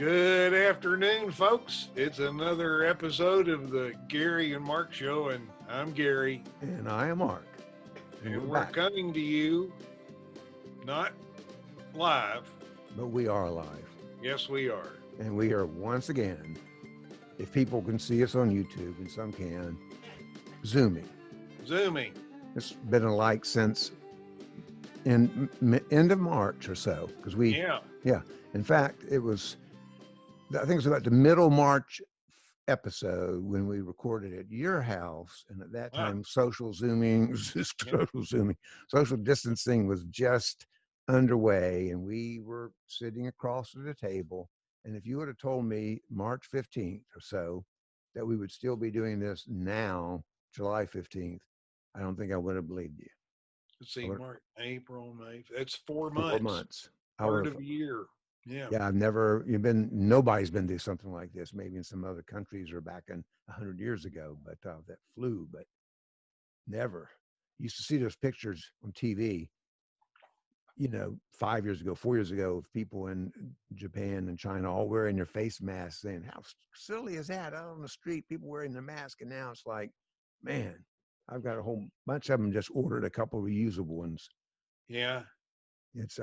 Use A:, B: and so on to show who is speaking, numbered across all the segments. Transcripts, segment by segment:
A: Good afternoon, folks. It's another episode of the Gary and Mark Show, and I'm Gary.
B: And I am Mark.
A: And we're coming to you not live.
B: But we are live.
A: Yes, we are.
B: And we are once again, if people can see us on YouTube, and some can, Zooming. It's been like since end of March or so. Because yeah. In fact, I think it was about the middle March episode when we recorded at your house, and at that time social distancing was just underway, and we were sitting across at a table. And if you would have told me March 15th or so that we would still be doing this now, July 15th, I don't think I would have believed you.
A: Let's see, March, April, May. That's 4 months.
B: 4 months.
A: Part of a year. Yeah.
B: Yeah, nobody's been through something like this, maybe in some other countries or back in 100 years ago, but that flu, but never. Used to see those pictures on TV, 5 years ago, 4 years ago, of people in Japan and China all wearing their face masks, saying, how silly is that? Out on the street, people wearing their mask. And now it's like, man, I've got a whole bunch of them, just ordered a couple of reusable ones.
A: Yeah.
B: It's,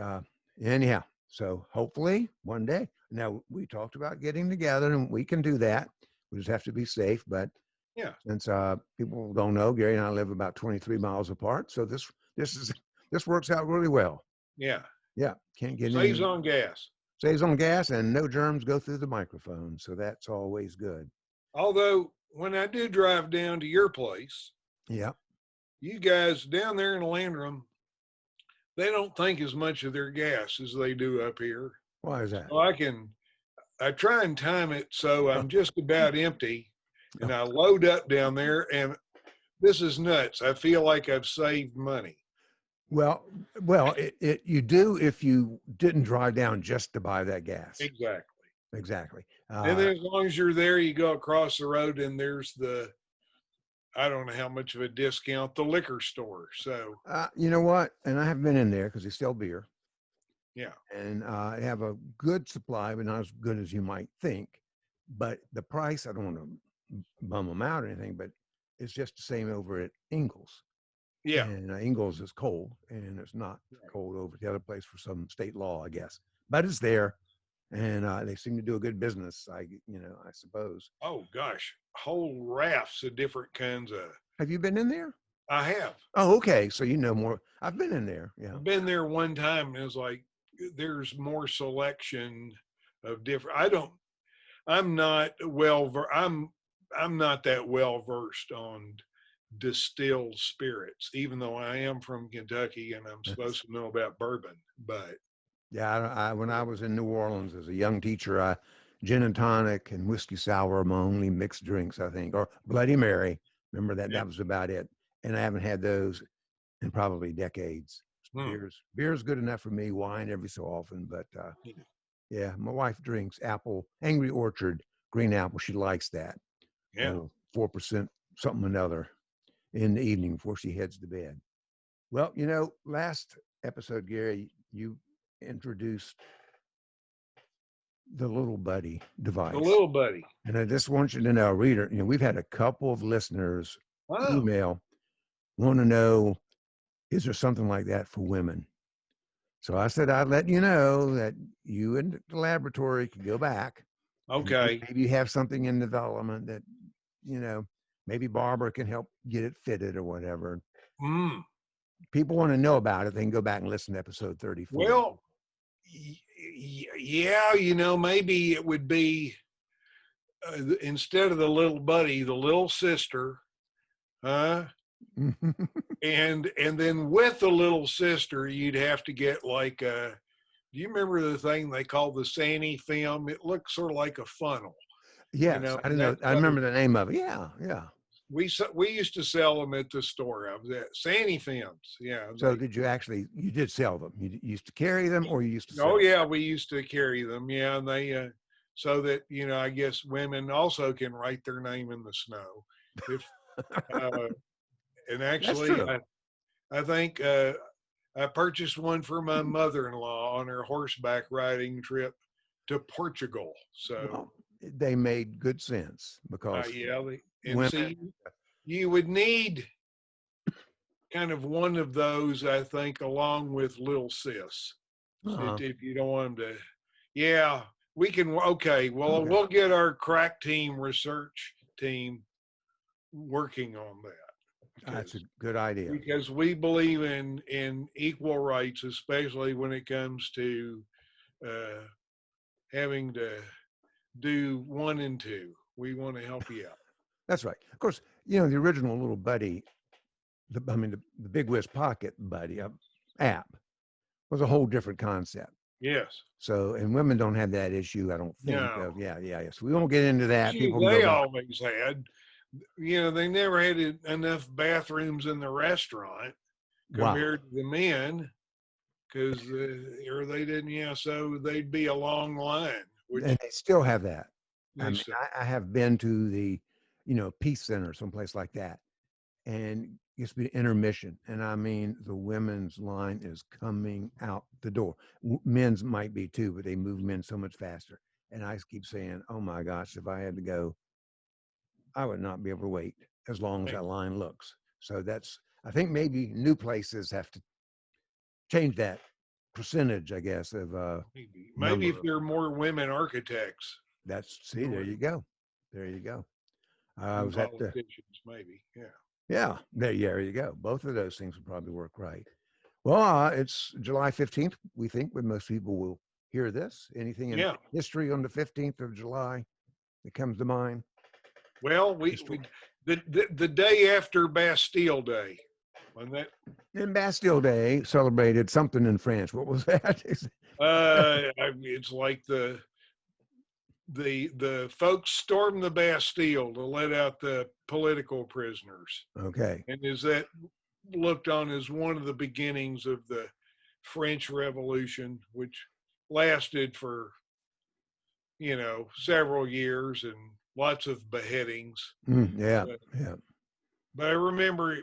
B: anyhow. So hopefully one day. Now, we talked about getting together, and we can do that. We just have to be safe. But
A: yeah,
B: since people don't know, Gary and I live about 23 miles apart, so this works out really well.
A: Yeah.
B: Can't get
A: saves on gas.
B: Saves on gas, and no germs go through the microphone, so that's always good.
A: Although when I do drive down to your place, you guys down there in Landrum, they don't think as much of their gas as they do up here.
B: Why is that?
A: So I try and time it so I'm just about empty, and I load up down there, and this is nuts. I feel like I've saved money.
B: Well, you do if you didn't drive down just to buy that gas.
A: Exactly. And then as long as you're there, you go across the road, and there's I don't know how much of a discount, the liquor store. So
B: you know what? And I have been in there because they sell beer.
A: Yeah.
B: And I have a good supply, but not as good as you might think. But the price, I don't want to bum them out or anything, but it's just the same over at Ingalls.
A: Yeah.
B: And Ingalls is cold, and it's not cold over at the other place for some state law, I guess. But it's there. And they seem to do a good business, I suppose.
A: Oh, gosh. Whole rafts of different kinds of.
B: Have you been in there?
A: I have.
B: Oh, okay. So you know more. I've been in there. Yeah.
A: I've been there one time, and it was like, there's more selection of different. I'm not that well versed on distilled spirits, even though I am from Kentucky and I'm supposed to know about bourbon, but.
B: Yeah, when I was in New Orleans as a young teacher, gin and tonic and whiskey sour were my only mixed drinks, I think, or Bloody Mary. Remember that? Yeah. That was about it. And I haven't had those in probably decades. Beer's good enough for me. Wine every so often, but yeah, my wife drinks Angry Orchard green apple. She likes that.
A: Yeah,
B: 4% something or another in the evening before she heads to bed. Well, last episode, Gary, you introduced the little buddy device.
A: The little buddy.
B: And I just want you to know, reader, we've had a couple of listeners email want to know, is there something like that for women? So I said I'd let you know that you and the laboratory can go back.
A: Okay.
B: Maybe you have something in development that, maybe Barbara can help get it fitted or whatever. People want to know about it. They can go back and listen to episode 34.
A: Well, yeah, maybe it would be instead of the little buddy, the little sister, and then with the little sister, you'd have to get like do you remember the thing they call the Sandy film? It looks sort of like a funnel.
B: Yes, I don't know. I remember the name of it. Yeah.
A: We used to sell them at the store. I was at Sandy Films. Yeah.
B: So you did sell them? You used to carry them, or you used to sell them?
A: Yeah, we used to carry them. Yeah, and they so that I guess women also can write their name in the snow. If and actually, I think I purchased one for my mother-in-law on her horseback riding trip to Portugal. So
B: well, they made good sense because
A: yeah, and
B: women.
A: see, you would need kind of one of those, I think, along with Lil Sis, if you don't want them to. Yeah, we can. Okay, well, we'll get our crack team research team working on that.
B: That's a good idea.
A: Because we believe in equal rights, especially when it comes to having to do 1 and 2. We want to help you out.
B: That's right. Of course, the original little buddy, the Big Whiz Pocket Buddy app was a whole different concept.
A: Yes.
B: So, and women don't have that issue, I don't think.
A: No.
B: Yeah. So we won't get into that. People
A: They always had. They never had enough bathrooms in the restaurant compared to the men, because or they didn't. Yeah, so they'd be a long line.
B: And they still have that. I have been to the, Peace Center, someplace like that, and it used to be intermission, and I mean the women's line is coming out the door. Men's might be too, but they move men so much faster. And I keep saying, oh my gosh, if I had to go, I would not be able to wait as long as that line looks. So I think maybe new places have to change that percentage, I guess, of
A: maybe if there are more women architects.
B: There you go.
A: Was that politicians, maybe?
B: Yeah, there you go. Both of those things would probably work right. Well, it's July 15th, we think, when most people will hear this. Anything in history on the 15th of July that comes to mind?
A: Well, the day after Bastille Day.
B: And Bastille Day celebrated something in France. What was that?
A: It's like the folks stormed the Bastille to let out the political prisoners.
B: Okay.
A: And is that looked on as one of the beginnings of the French Revolution, which lasted for, several years and lots of beheadings.
B: Yeah.
A: But I remember,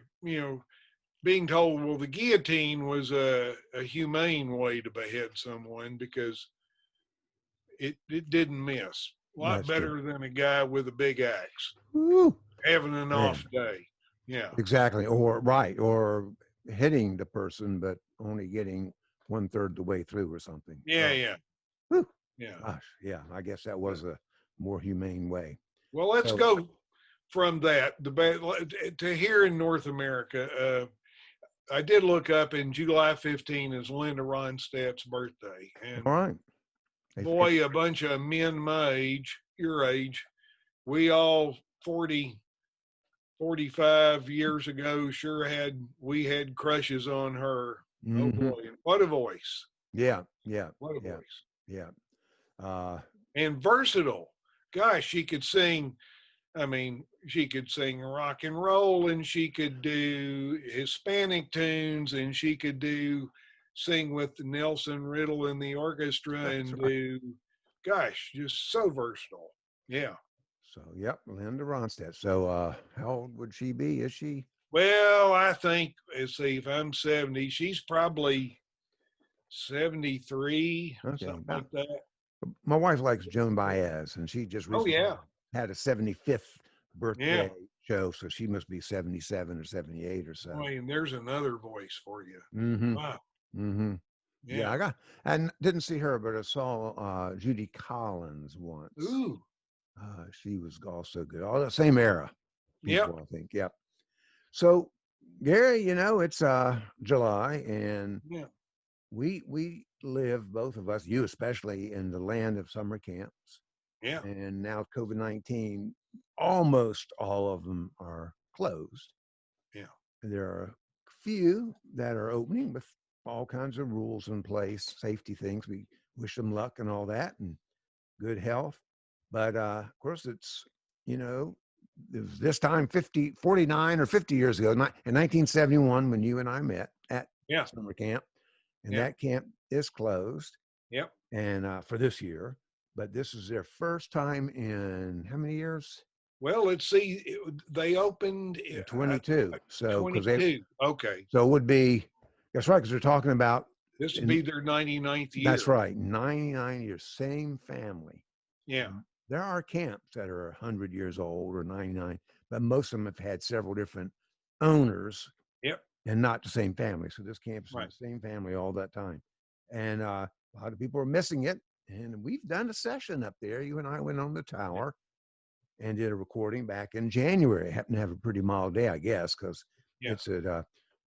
A: being told, well, the guillotine was a humane way to behead someone because it didn't miss. A lot better than a guy with a big axe.
B: Woo.
A: Having an off day. Yeah.
B: Exactly. Or hitting the person, but only getting 1/3 the way through or something.
A: Yeah.
B: Woo.
A: Yeah.
B: Gosh, yeah. I guess that was a more humane way.
A: Well, let's go from that to here in North America. I did look up, in July 15 is Linda Ronstadt's birthday. And
B: all right.
A: Boy, a bunch of men my age, your age, we all 40, 45 years ago we had crushes on her.
B: Mm-hmm.
A: Oh boy, what a voice.
B: Yeah.
A: What a voice.
B: Yeah.
A: And versatile. Gosh, she could sing. She could sing rock and roll, and she could do Hispanic tunes, and she could sing with Nelson Riddle in the orchestra. Gosh, just so versatile. Yeah.
B: So, yep, Linda Ronstadt. So, how old would she be? Is she?
A: Well, I think, let's see, if I'm 70, she's probably 73, something like that.
B: My wife likes Joan Baez, and she just recently had a 75th birthday show, so she must be 77 or 78 or so.
A: And there's another voice for you.
B: Mm-hmm.
A: Wow.
B: Mm-hmm. Yeah, I didn't see her, but I saw Judy Collins once.
A: Ooh.
B: She was also good. All the same era.
A: Yeah.
B: I think. Yep. So, Gary, it's July, and we live, both of us, you especially, in the land of summer camps.
A: Yeah.
B: And now COVID-19, almost all of them are closed.
A: Yeah.
B: There are a few that are opening with all kinds of rules in place, safety things. We wish them luck and all that, and good health. But of course, it's, this time 49 or 50 years ago, in 1971, when you and I met at summer camp, and that camp is closed.
A: Yep.
B: And for this year, but this is their first time in how many years?
A: Well, let's see. They opened in
B: 22. So
A: 22. Okay.
B: So it would be, that's right, because they're talking about
A: This would be their 99th year.
B: That's right. 99 years, same family.
A: Yeah.
B: There are camps that are 100 years old or 99, but most of them have had several different owners.
A: Yep.
B: And not the same family. So this camp is
A: Right.
B: the same family all that time. And a lot of people are missing it. And we've done a session up there. You and I went on the tower and did a recording back in January. Happened to have a pretty mild day, I guess, because it's at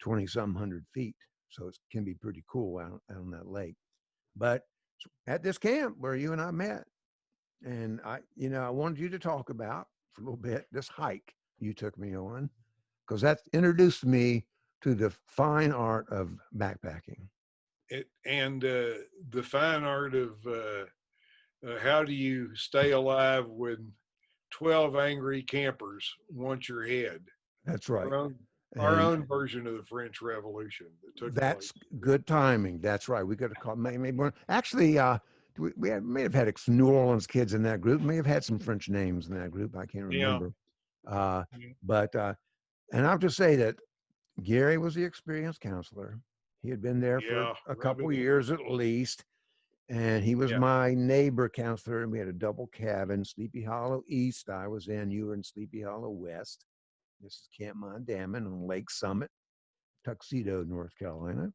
B: 20-some hundred feet. So it can be pretty cool out on that lake. But at this camp where you and I met, and I wanted you to talk about for a little bit this hike you took me on, because that introduced me to the fine art of backpacking.
A: And the fine art of how do you stay alive when 12 angry campers want your head?
B: That's right.
A: Our own version of the French Revolution that took
B: That's
A: place.
B: good timing. That's right. We could have called maybe one. Actually, we may have had some New Orleans kids in that group. May have had some French names in that group. I can't remember. But and I'll just say that Gary was the experienced counselor. He had been there for a couple years at least. And he was my neighbor counselor. And we had a double cabin, Sleepy Hollow East. I was in, you were in Sleepy Hollow West. This is Camp Mondamin on Lake Summit, Tuxedo, North Carolina.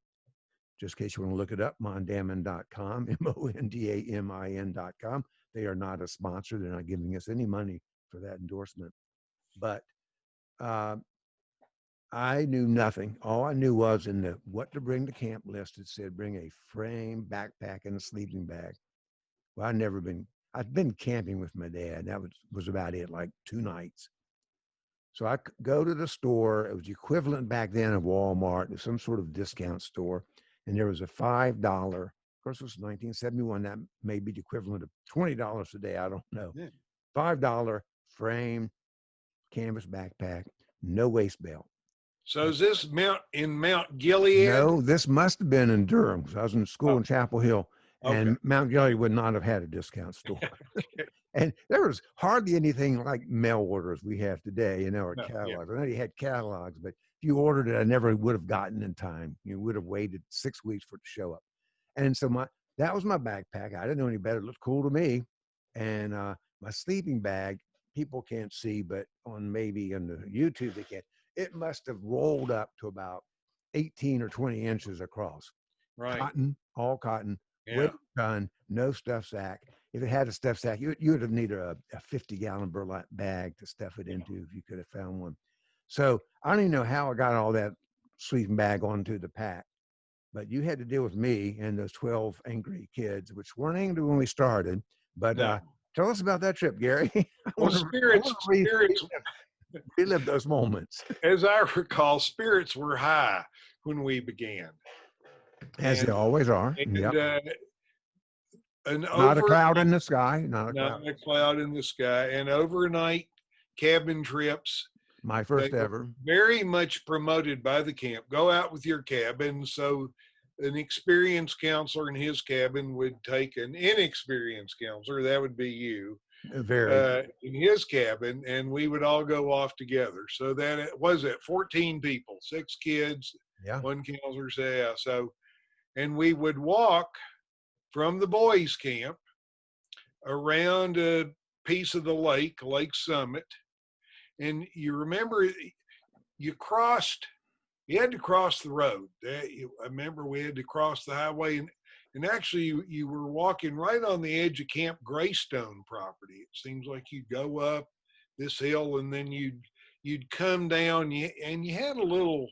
B: Just in case you want to look it up, mondamin.com, mondamin.com. They are not a sponsor. They're not giving us any money for that endorsement. But I knew nothing. All I knew was in the what to bring to camp list, it said bring a frame, backpack, and a sleeping bag. Well, I'd been camping with my dad. That was about it, like 2 nights. So I go to the store. It was equivalent back then of Walmart, some sort of discount store. And there was a $5, of course, it was 1971. That may be the equivalent of $20 today. I don't know. $5 frame, canvas backpack, no waist belt.
A: So is this in Mount Gilead?
B: No, this must have been in Durham because I was in school in Chapel Hill, and Mount Gilead would not have had a discount store. And there was hardly anything like mail orders we have today, or catalogs. I know you had catalogs, but if you ordered it, I never would have gotten in time. You would have waited 6 weeks for it to show up. And so that was my backpack. I didn't know any better. It looked cool to me. And my sleeping bag, people can't see, but on maybe on the YouTube they can. It must have rolled up to about 18 or 20 inches across.
A: Right.
B: Cotton, all cotton, weight done, no stuff sack. If it had a stuff sack, you would have needed a 50-gallon burlap bag to stuff it into if you could have found one. So I don't even know how I got all that sleeping bag onto the pack, but you had to deal with me and those 12 angry kids, which weren't angry when we started. But tell us about that trip, Gary.
A: Spirits
B: relive those moments.
A: As I recall, spirits were high when we began.
B: As they always are.
A: Not
B: a cloud in the sky. Not
A: a cloud in the sky. And overnight cabin trips.
B: My first ever.
A: Very much promoted by the camp. Go out with your cabin. So an experienced counselor in his cabin would take an inexperienced counselor. That would be you. In his cabin, and we would all go off together. So that it was 14 people, 6 kids, 1 counselor. So, and we would walk from the boys' camp around a piece of the Lake Summit. And you remember you had to cross the road. I remember we had to cross the highway, and actually you were walking right on the edge of Camp Greystone property. It seems like you'd go up this hill and then you'd come down, and you had a little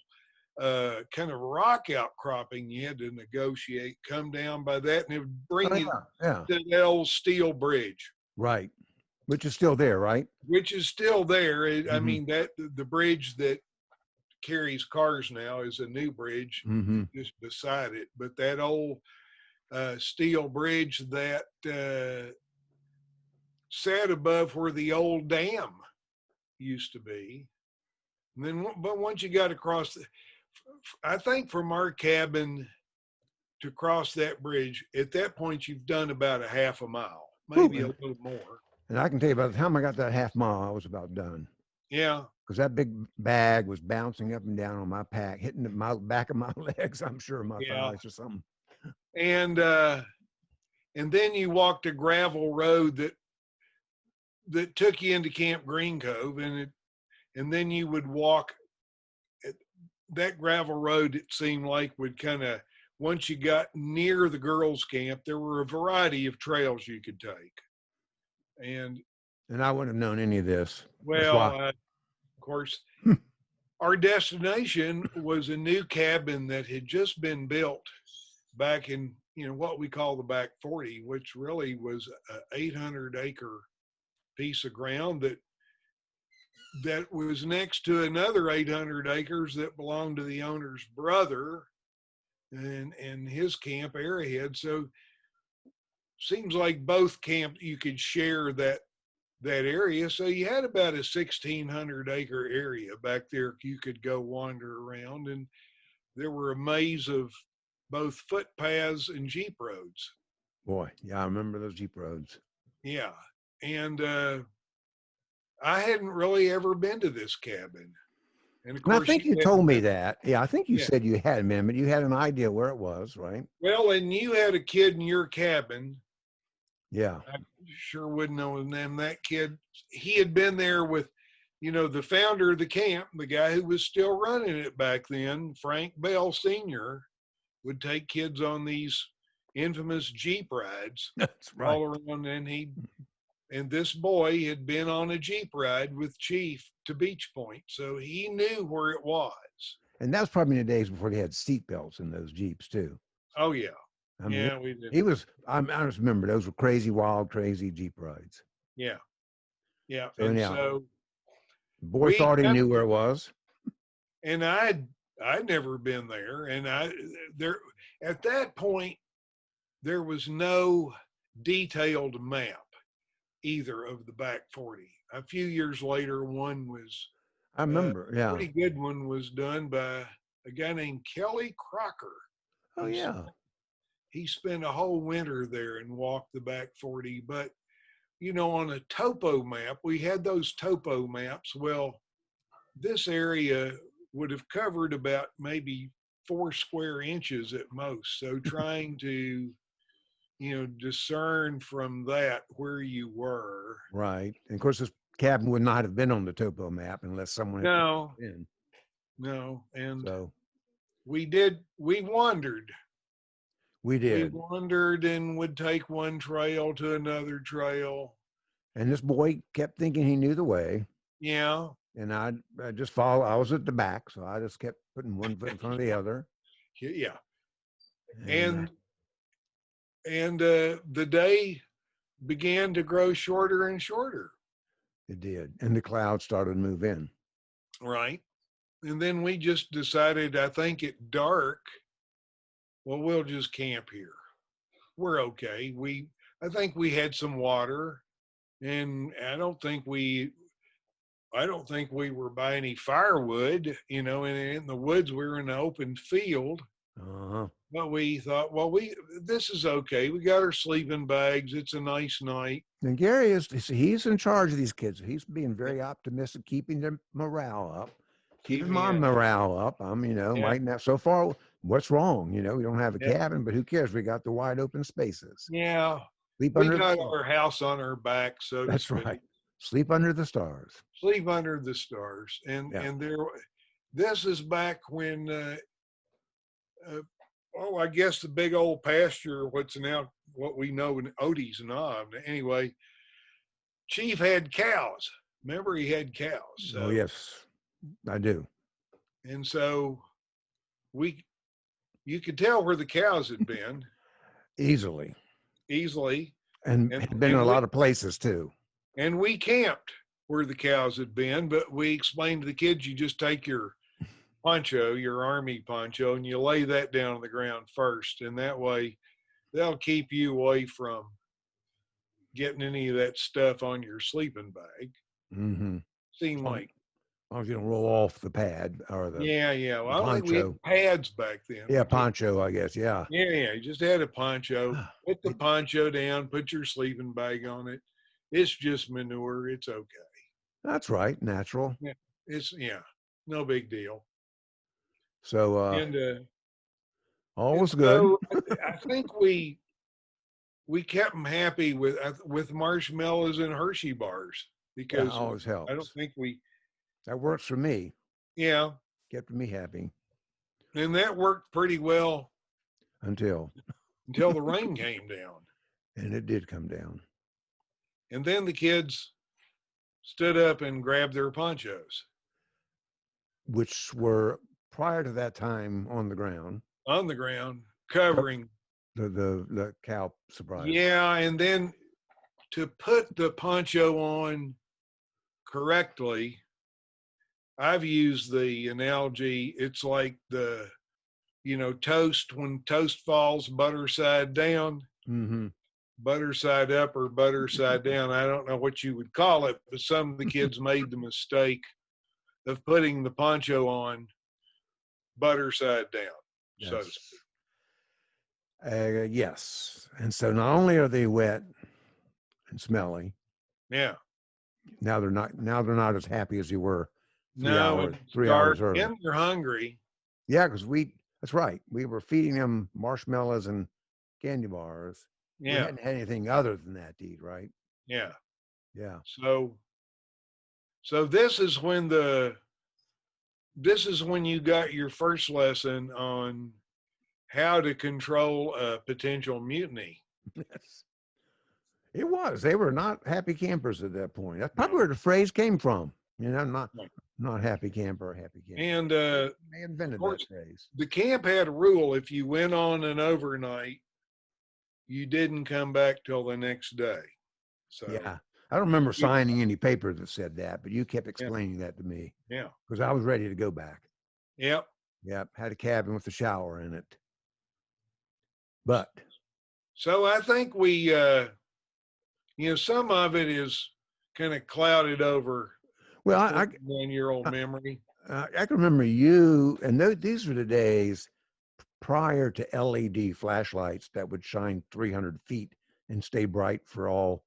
A: kind of rock outcropping you had to negotiate, come down by that, and it would bring you to that old steel bridge.
B: Right. Which is still there, right?
A: Which is still there. I mean, that the bridge that carries cars now is a new bridge just beside it. But that old steel bridge that sat above where the old dam used to be. And then, but once you got across, I think from our cabin to cross that bridge, at that point, you've done about a half a mile, maybe a little more.
B: And I can tell you, by the time I got that half mile, I was about done.
A: Yeah.
B: Because that big bag was bouncing up and down on my pack, hitting my back of my legs, I'm sure, my thighs or something.
A: and then you walked a gravel road that took you into Camp Green Cove, and then you would walk that gravel road. It seemed like would kind of, once you got near the girls' camp, there were a variety of trails you could take, and
B: I wouldn't have known any of this.
A: well, of course, our destination was a new cabin that had just been built back in, what we call the back 40, which really was an 800-acre piece of ground that was next to another 800 acres that belonged to the owner's brother and his camp, Arrowhead. So seems like both camps, you could share that area. So you had about a 1,600-acre area back there you could go wander around, and there were a maze of both footpaths and Jeep roads.
B: Boy, yeah, I remember those Jeep roads.
A: Yeah. And I hadn't really ever been to this cabin. And of course,
B: I think you told me that. Yeah, I think you said you had, man, but you had an idea where it was, right?
A: Well, and you had a kid in your cabin.
B: Yeah.
A: I sure wouldn't know his name. That kid, he had been there with, the founder of the camp, the guy who was still running it back then, Frank Bell Sr., would take kids on these infamous Jeep rides.
B: That's right.
A: All around, and this boy had been on a Jeep ride with Chief to Beech Point, so he knew where it was.
B: And that was probably in the days before they had seat belts in those Jeeps too.
A: Oh yeah.
B: I mean,
A: yeah, we did.
B: I just remember those were crazy, wild, crazy Jeep rides.
A: Yeah. Yeah.
B: So,
A: and so
B: the boy thought he knew where it was.
A: And I'd never been there. And at that point, there was no detailed map either of the back 40. A few years later, one was,
B: I remember,
A: a pretty good one was done by a guy named Kelly Crocker.
B: Oh, yeah.
A: He spent a whole winter there and walked the back 40. But, on a topo map, we had those topo maps. Well, this area would have covered about maybe 4 square inches at most. So trying to, discern from that where you were.
B: Right. And of course, this cabin would not have been on the topo map unless someone had
A: No.
B: in.
A: No. And
B: so
A: we wandered.
B: We did.
A: We wandered and would take one trail to another trail.
B: And this boy kept thinking he knew the way.
A: Yeah.
B: And I just followed. I was at the back, so I just kept putting one foot in front of the other.
A: Yeah. And the day began to grow shorter and shorter.
B: It did. And the clouds started to move in.
A: Right. And then we just decided, I think at dark, well, we'll just camp here. We're okay. I think we had some water, and I don't think we were by any firewood, and in the woods, we were in an open field.
B: Uh-huh.
A: But we thought, well, this is okay. We got our sleeping bags. It's a nice night.
B: And Gary he's in charge of these kids. He's being very optimistic, keeping their morale up, keeping my morale up. Right now, so far, what's wrong? We don't have a cabin, but who cares? We got the wide open spaces.
A: Yeah.
B: Sleep
A: we got our house on our back, so
B: that's right. Sleep under the stars.
A: Sleep under the stars. And this is back when I guess the big old pasture, what's now what we know in Odie's Knob. Anyway, Chief had cows. Remember, he had cows. So.
B: Oh yes, I do.
A: And so you could tell where the cows had been.
B: Easily.
A: And
B: had been in a lot of places too.
A: And we camped where the cows had been, but we explained to the kids, you just take your poncho, your army poncho, and you lay that down on the ground first. And that way they'll keep you away from getting any of that stuff on your sleeping bag.
B: Mm-hmm.
A: Seemed like
B: I was going to roll off the pad or the
A: Well, I don't think we had pads back then.
B: Yeah, poncho, I guess. Yeah.
A: Yeah. You just had a poncho. Put the poncho down. Put your sleeping bag on it. It's just manure. It's okay.
B: That's right. Natural.
A: Yeah. No big deal.
B: So All
A: And
B: was good.
A: so I think we kept them happy with marshmallows and Hershey bars
B: Yeah,
A: because
B: always
A: I don't
B: helps.
A: think
B: That works for me.
A: yeah,
B: Kept me happy
A: and that worked pretty well
B: until
A: until the rain came down.
B: and it did come down.
A: And then the kids stood up and grabbed their ponchos.
B: Which were prior to that time on the ground.
A: On the ground, covering.
B: The cow surprise.
A: Yeah, and then to put the poncho on correctly, I've used the analogy, it's like toast, when toast falls butter side down,
B: Mm-hmm.
A: butter side up or butter side down. I don't know what you would call it, but some of the kids made the mistake of putting the poncho on butter side down, so to speak.
B: Yes. And so not only are they wet and smelly,
A: Yeah.
B: now they're not as happy as you were
A: No, and it's
B: 3
A: dark
B: hours earlier.
A: and they're hungry.
B: Yeah, because that's right. We were feeding them marshmallows and candy bars. We
A: Yeah.
B: hadn't had anything other than that to eat, right?
A: Yeah.
B: Yeah.
A: So this is when you got your first lesson on how to control a potential mutiny.
B: Yes. It was. They were not happy campers at that point. That's probably
A: No.
B: where the phrase came from.
A: Right.
B: Not happy camper, happy camper.
A: And
B: They invented
A: of course,
B: that phrase.
A: the camp had a rule: if you went on an overnight, you didn't come back till the next day. So
B: Yeah. I don't remember signing any paper that said that, but you kept
A: yeah,
B: explaining that to me
A: yeah,
B: because I was ready to go back.
A: yep.
B: Yep. Had a cabin with a shower in it. But
A: So I think some of it is kind of clouded over
B: well,
A: a 41-year-old memory.
B: I can remember you, and these were the days prior to LED flashlights that would shine 300 feet and stay bright for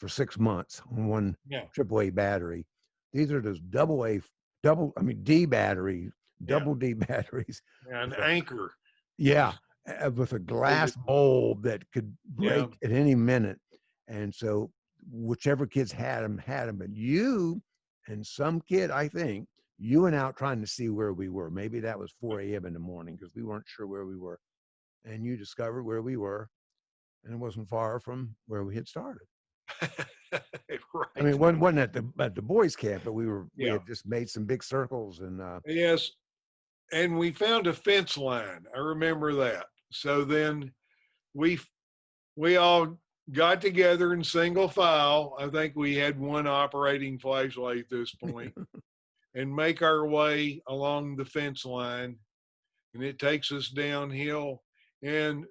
B: 6 months on one
A: Yeah,
B: AAA battery. These are those D batteries,
A: yeah,
B: double D batteries.
A: yeah, an
B: with a-
A: anchor.
B: yeah, with a glass bulb that could
A: Yeah.
B: break at any minute. And so whichever kids had them, but you and some kid, I think, you went out trying to see where we were. Maybe that was 4 a.m. in the morning because we weren't sure where we were. And you discovered where we were, and it wasn't far from where we had started.
A: Right.
B: I mean, it wasn't at the boys' camp, but we
A: Yeah.
B: had just made some big circles and
A: Yes. And we found a fence line. I remember that. So then we all got together in single file. I think we had one operating flashlight at this point, and make our way along the fence line. And it takes us downhill. And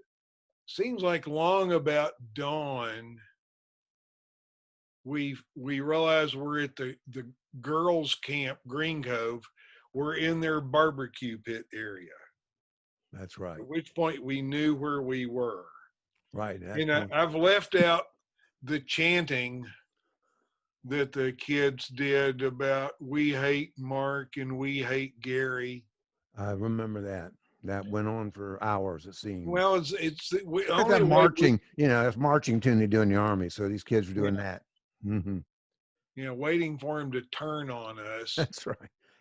A: seems like long about dawn, we realize we're at the girls' camp, Green Cove. We're in their barbecue pit area.
B: That's right.
A: At which point we knew where we were.
B: Right.
A: And I've left out the chanting that the kids did about "we hate Mark" and "we hate Gary."
B: I remember that. That went on for hours, it seemed.
A: Well, it's
B: like that marching, it's marching tune they do in the army. So these kids were doing that. Mm-hmm.
A: Waiting for him to turn on us.
B: That's right.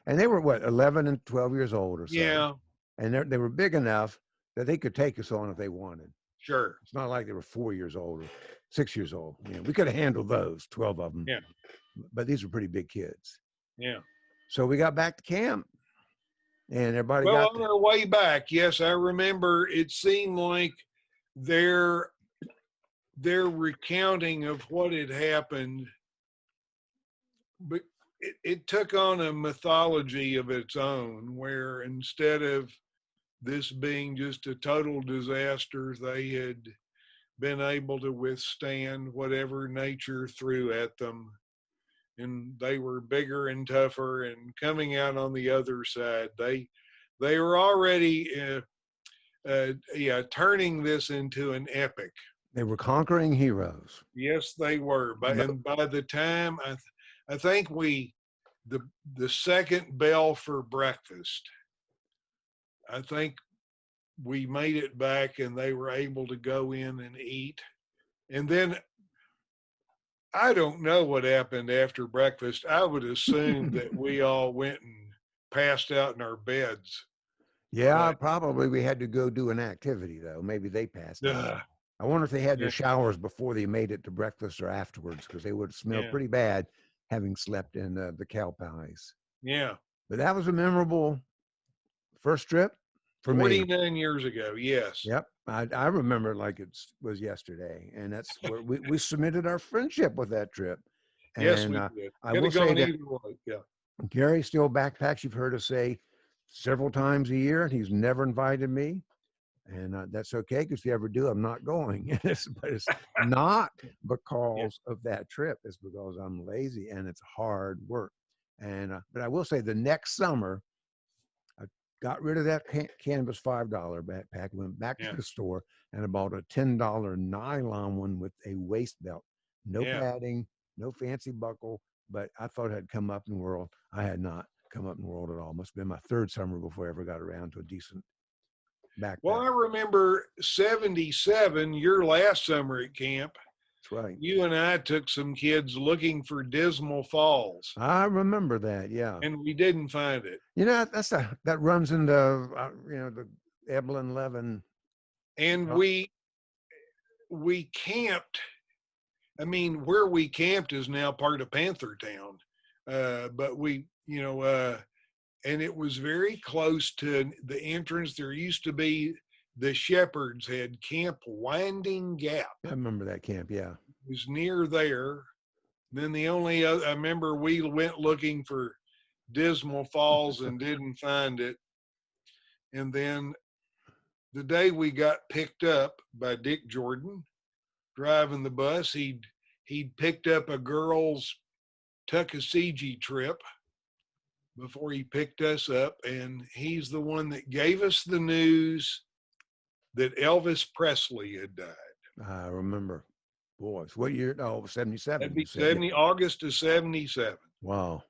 B: And they were 11 and 12 years old or so.
A: Yeah.
B: And they were big enough that they could take us on if they wanted.
A: Sure.
B: It's not like they were 4 years old or 6 years old. We could have handled those, 12 of them.
A: Yeah.
B: But these were pretty big kids.
A: Yeah.
B: So we got back to camp and everybody
A: on our way back, yes, I remember it seemed like their recounting of what had happened, but it took on a mythology of its own, where instead of this being just a total disaster, they had been able to withstand whatever nature threw at them, and they were bigger and tougher, and coming out on the other side, they were already turning this into an epic.
B: They were conquering heroes.
A: Yes, they were. And by the time I think the second bell for breakfast, I think we made it back and they were able to go in and eat. And then I don't know what happened after breakfast. I would assume that we all went and passed out in our beds.
B: Yeah, probably we had to go do an activity though. Maybe they passed out. I wonder if they had their showers before they made it to breakfast or afterwards, because they would have smelled pretty bad having slept in the cow pies.
A: Yeah.
B: But that was a memorable first trip for
A: 49 years ago, yes.
B: Yep. I remember like it was yesterday. And that's where we submitted our friendship with that trip. And
A: yes, we did.
B: I will say that
A: yeah.
B: Gary still backpacks, you've heard us say several times a year, and he's never invited me. And that's okay, because if you ever do, I'm not going. But it's not because of that trip. It's because I'm lazy and it's hard work. And but I will say the next summer, I got rid of that canvas $5 backpack, went back to the store and bought a $10 nylon one with a waist belt. No padding, no fancy buckle, but I thought I'd come up in the world. I had not come up in the world at all. Must have been my third summer before I ever got around to a decent backpack.
A: Well, I remember 77, your last summer at camp.
B: That's right.
A: You and I took some kids looking for Dismal Falls.
B: I remember that, yeah.
A: And we didn't find it.
B: You know, that runs into the Evelyn Levin.
A: And we camped. I mean, where we camped is now part of Panther Town, but we, and it was very close to the entrance. There used to be, the Shepherds had Camp Winding Gap.
B: I remember that camp, yeah.
A: It was near there. Then the only other, I remember we went looking for Dismal Falls and didn't find it. And then the day we got picked up by Dick Jordan driving the bus, he'd picked up a girls' Tuckasegee trip before he picked us up, and he's the one that gave us the news that Elvis Presley had died.
B: I remember. Boys, what year? Oh, 77.
A: That'd be August of 77.
B: Wow.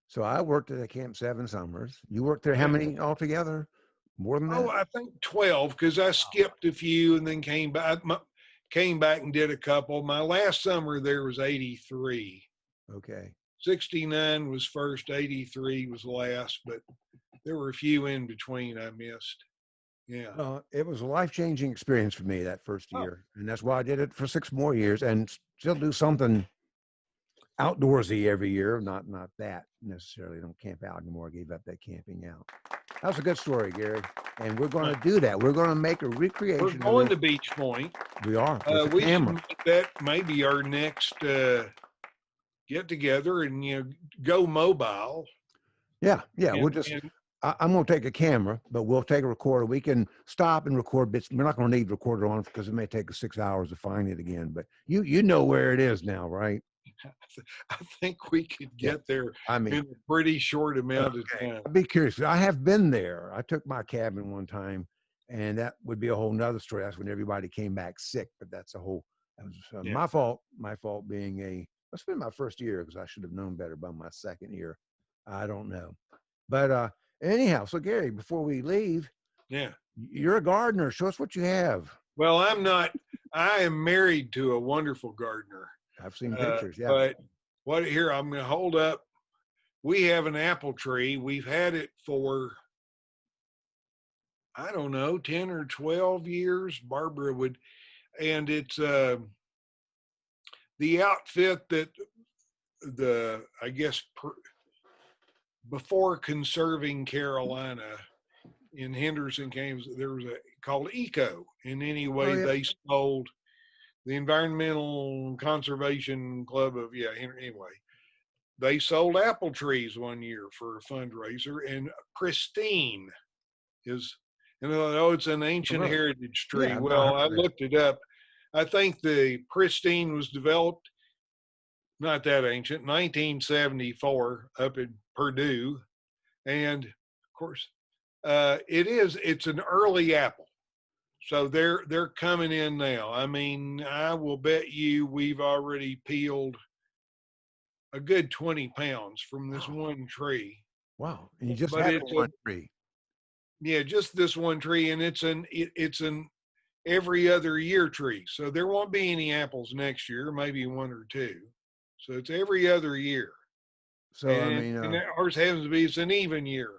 B: So I worked at Camp 7 summers. You worked there how many altogether? More than that?
A: Oh, I think 12, because I skipped a few and then came back and did a couple. My last summer there was 83.
B: Okay.
A: 69 was first, 83 was last, but there were a few in between I missed. Yeah.
B: Well, it was a life-changing experience for me that first year. And that's why I did it for 6 more years and still do something outdoorsy every year. Not that necessarily. Don't camp out anymore. I gave up that camping out. That was a good story, Gary. And we're going to do that. We're going to make a recreation.
A: We're going to Beech Point.
B: We are.
A: We should make that maybe our next get together and go mobile.
B: Yeah. We'll just. I'm going to take a camera, but we'll take a recorder. We can stop and record bits. We're not going to need recorder on because it may take us 6 hours to find it again. But you know where it is now, right?
A: I think we could get there in a pretty short amount of time.
B: I'd be curious. I have been there. I took my cabin one time, and that would be a whole nother story. That's when everybody came back sick, but that was my fault. My fault being it's been my first year because I should have known better by my second year. I don't know. But anyhow, so Gary, before we leave, you're a gardener. Show us what you have.
A: Well, I'm not. I am married to a wonderful gardener.
B: I've seen pictures,
A: But here, I'm going to hold up. We have an apple tree. We've had it for, I don't know, 10 or 12 years. Barbara would, and it's the outfit that before Conserving Carolina in Henderson, Kansas, there was called ECO. And anyway, they sold the Environmental Conservation Club anyway, they sold apple trees one year for a fundraiser, and Pristine is, it's an ancient heritage tree. I looked it up. I think the Pristine was developed, not that ancient, 1974 up in Purdue. And of course, it's an early apple. So they're coming in now. I mean, I will bet you we've already peeled a good 20 pounds from this one tree.
B: Wow. And you just had one tree.
A: Yeah, just this one tree, and it's an every other year tree. So there won't be any apples next year, maybe one or two. So it's every other year.
B: So I mean,
A: and ours happens to be it's an even year,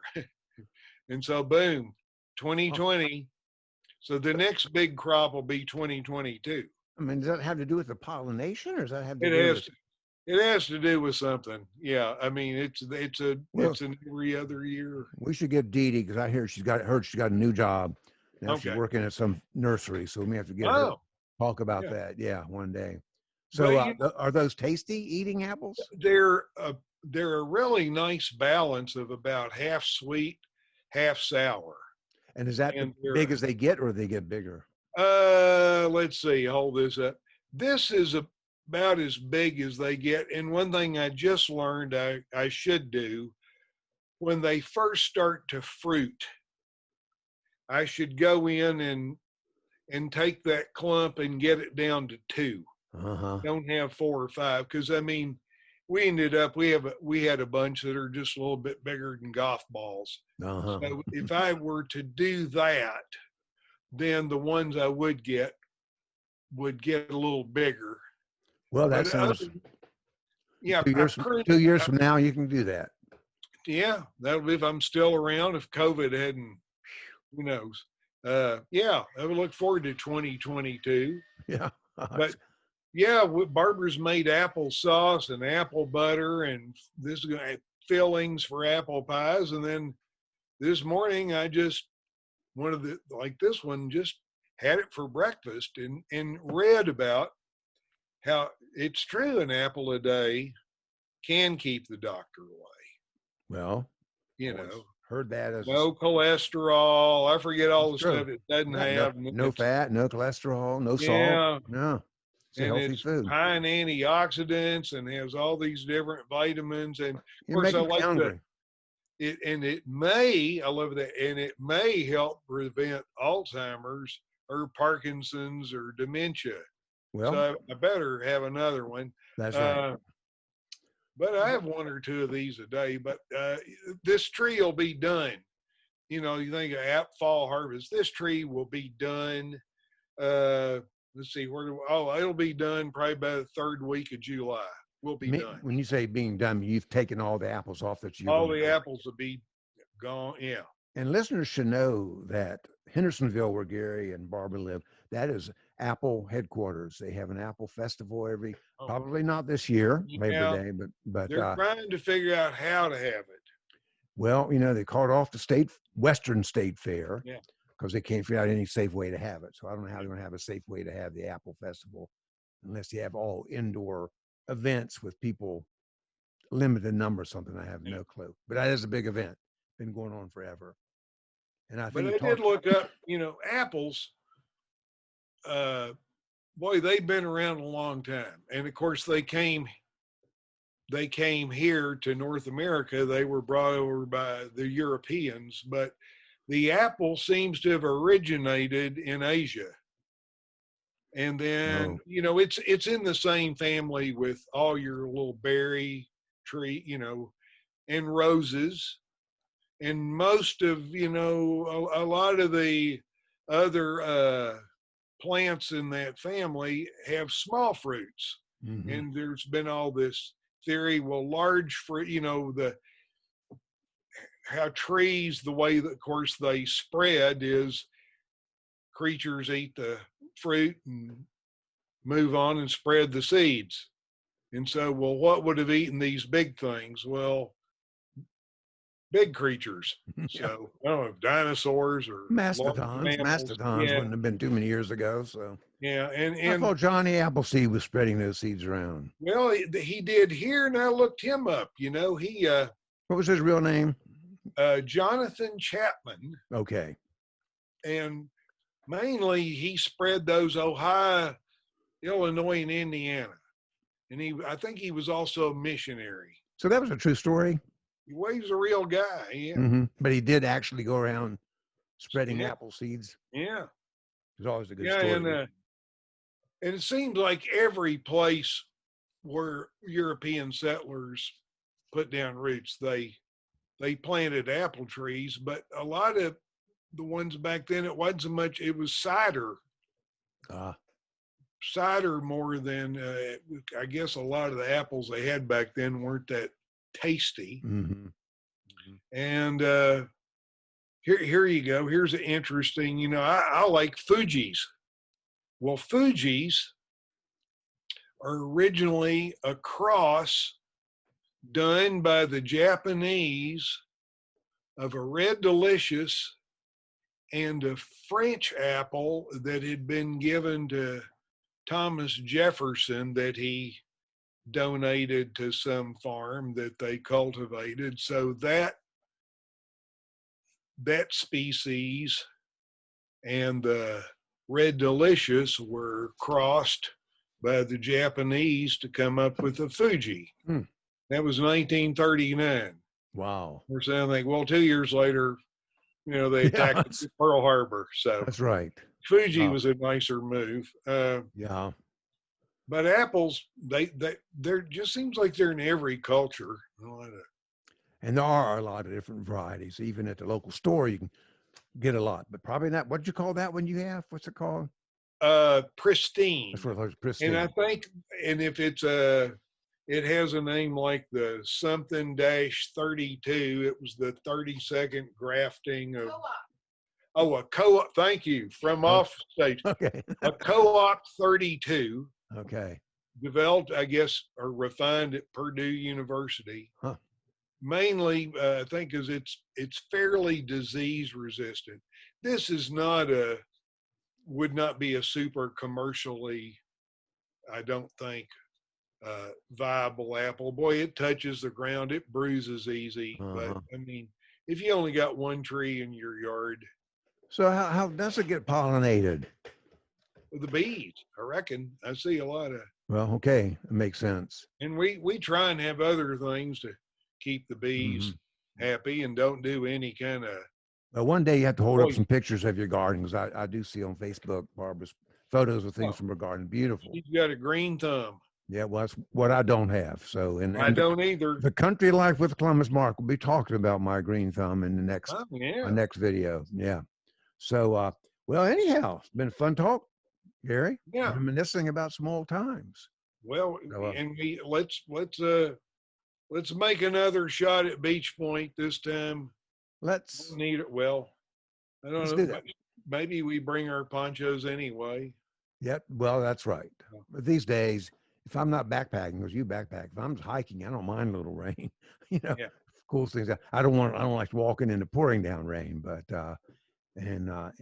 A: and so boom, 2020. So the next big crop will be 2022.
B: I mean, does that have to do with the pollination, or does that have to
A: It
B: do
A: has
B: with?
A: it has to do with something. Yeah, I mean it's
B: Well,
A: an every other year.
B: we should get Dee Dee, because I heard she's got a new job now. She's
A: Okay.
B: working at some nursery, so we may have to get her
A: Oh,
B: talk about
A: yeah.
B: that. Yeah, one day.
A: But
B: So are those tasty eating apples?
A: they're a really nice balance of about half sweet, half sour.
B: And is that
A: And
B: the big as they get, or they get bigger?
A: let's see, hold this up. This is about as big as they get. And one thing I just learned I should do when they first start to fruit, I should go in and take that clump and get it down to 2. Don't have 4 or 5, because I mean, we ended up we had a bunch that are just a little bit bigger than golf balls. So if I were to do that, then the ones I would get a little bigger.
B: Well, that sounds.
A: Yeah,
B: 2 years from now, you can do that.
A: Yeah, that'll be if I'm still around. If COVID hadn't, who knows? Yeah, I would look forward to 2022.
B: Yeah,
A: but yeah, Barbara's made apple sauce and apple butter, and this is going to have fillings for apple pies. And then this morning, I just this one, just had it for breakfast and read about how it's true an apple a day can keep the doctor away.
B: Well, heard that as
A: no cholesterol. I forget all the stuff it doesn't have.
B: No fat, no cholesterol, no salt. No, it's a healthy food.
A: High in antioxidants and has all these different vitamins. And of course, I like
B: hungry.
A: It may, I love that, and it may help prevent Alzheimer's or Parkinson's or dementia. Well, so I better have another one.
B: That's right.
A: But I have 1 or 2 of these a day. But this tree will be done. You think of fall harvest. This tree will be done. Let's see, it'll be done probably by the 3rd week of July. We'll be done.
B: When you say being done, you've taken all the apples off that you.
A: All the apples will be gone. Yeah.
B: And listeners should know that Hendersonville, where Gary and Barbara live, that is Apple headquarters. They have an Apple festival probably not this year, Labor Day, but
A: they're trying to figure out how to have it.
B: Well, they called off the Western State Fair, because they can't figure out any safe way to have it. So I don't know how they're going to have a safe way to have the Apple Festival unless you have all indoor events with people, limited number, something. I have no clue. But that is a big event. Been going on forever. And I think
A: I did look up, apples. Boy, they've been around a long time. And of course they came here to North America. They were brought over by the Europeans, but the apple seems to have originated in Asia. And then, it's in the same family with all your little berry tree, and roses. And most of, a lot of the other plants in that family have small fruits. Mm-hmm. And there's been all this theory, large fruit, how trees, the way that, of course, they spread is creatures eat the fruit and move on and spread the seeds. And so, what would have eaten these big things? Well, big creatures. So I don't know, dinosaurs or
B: mastodons. Mastodons wouldn't have been too many years ago. So
A: and
B: I thought Johnny Appleseed was spreading those seeds around.
A: Well, he did here, and I looked him up. He
B: what was his real name?
A: Jonathan Chapman.
B: Okay.
A: And mainly he spread those Ohio, Illinois, and Indiana. And I think he was also a missionary.
B: So that was a true story.
A: Well, he was a real guy, yeah.
B: Mm-hmm. But he did actually go around spreading apple seeds.
A: Yeah.
B: It was always a good story.
A: And it seems like every place where European settlers put down roots, they planted apple trees, but a lot of the ones back then, it wasn't so much, it was cider. Cider more than, I guess a lot of the apples they had back then weren't that tasty.
B: Mm-hmm.
A: And here you go. Here's an interesting, I like Fuji's. Well, Fuji's are originally a cross done by the Japanese of a Red Delicious and a French apple that had been given to Thomas Jefferson that he donated to some farm that they cultivated. So that species and the Red Delicious were crossed by the Japanese to come up with the Fuji. That was 1939.
B: Wow.
A: We're saying, like, well, 2 years later, they attacked Pearl Harbor. So
B: that's right.
A: Fuji was a nicer move.
B: Yeah.
A: But apples, they're just seems like they're in every culture.
B: And there are a lot of different varieties. Even at the local store, you can get a lot. But probably not. What'd you call that one you have? What's it called?
A: Pristine.
B: That's what it was, pristine.
A: And I think, and if it's it has a name like the something -32. It was the 32nd grafting of. A co-op. Thank you. From off stage.
B: Okay.
A: A co-op 32.
B: Okay.
A: Developed, I guess, or refined at Purdue University.
B: Huh.
A: Mainly, I think, because it's fairly disease resistant. This is would not be a super commercially, I don't think, viable apple. Boy, it touches the ground, it bruises easy. But I mean, if you only got one tree in your yard.
B: So how does it get pollinated?
A: With the bees, I reckon. I see a lot of.
B: Well, okay, it makes sense.
A: And we try and have other things to keep the bees happy and don't do any kind of.
B: Well, one day you have to hold up some pictures of your garden, because I do see on Facebook Barbara's photos of things from her garden. Beautiful.
A: She's got a green thumb.
B: Yeah, well, that's what I don't have. So, and
A: I don't either.
B: The Country Life with Columbus Mark will be talking about my green thumb in the next my next video. Yeah. So, well, anyhow, it's been a fun talk, Gary.
A: Yeah.
B: Reminiscing about some old times.
A: Well, and let's make another shot at Beech Point this time.
B: Let's
A: need it. Well, I don't know. Maybe we bring our ponchos anyway.
B: Yep. Well, that's right. But these days, if I'm not backpacking, because you backpack, if I'm hiking, I don't mind a little rain. Cool things. I don't like walking into pouring down rain, but I end up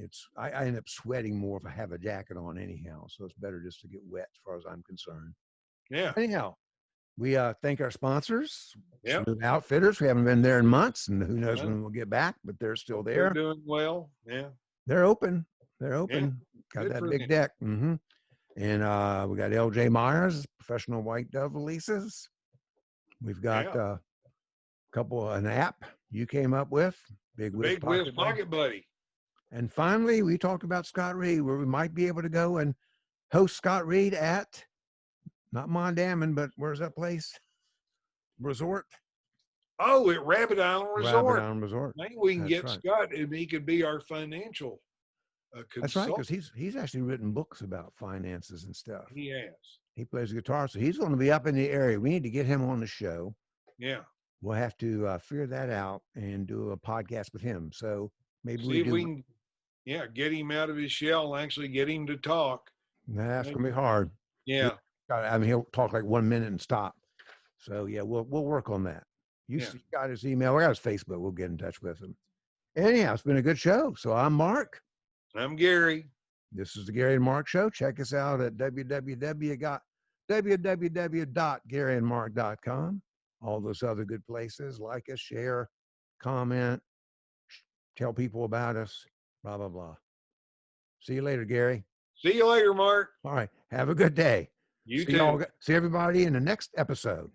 B: sweating more if I have a jacket on anyhow. So it's better just to get wet as far as I'm concerned.
A: Yeah.
B: Anyhow, we thank our sponsors,
A: Smooth
B: Outfitters. We haven't been there in months, and who knows when we'll get back, but they're still there.
A: They're doing well. Yeah.
B: They're open. Got
A: Good
B: that big deck. And we got LJ Myers, professional white dove releases. We've got a couple an app you came up with, Big Wiz
A: Pocket Buddy.
B: And finally, we talked about Scott Reed, where we might be able to go and host Scott Reed at, not Mondamin, but where's that place? Resort?
A: Oh, at Rabbit Island Resort.
B: Rabbit Island Resort.
A: Maybe we can get Scott, and he could be our financial consultant.
B: That's right, because he's actually written books about finances and stuff.
A: He has.
B: He plays guitar, so he's going to be up in the area. We need to get him on the show.
A: Yeah.
B: We'll have to figure that out and do a podcast with him. So maybe
A: see if we can. Yeah, get him out of his shell and actually get him to talk.
B: That's going to be hard.
A: Yeah.
B: I mean, he'll talk like 1 minute and stop. So, yeah, we'll work on that. You got his email. We got his Facebook. We'll get in touch with him. Anyhow, it's been a good show. So I'm Mark.
A: I'm Gary.
B: This is the Gary and Mark Show. Check us out at www.garyandmark.com. All those other good places. Like us, share, comment, tell people about us. Blah, blah, blah. See you later, Gary.
A: See you later, Mark.
B: All right. Have a good day.
A: You too.
B: See everybody in the next episode.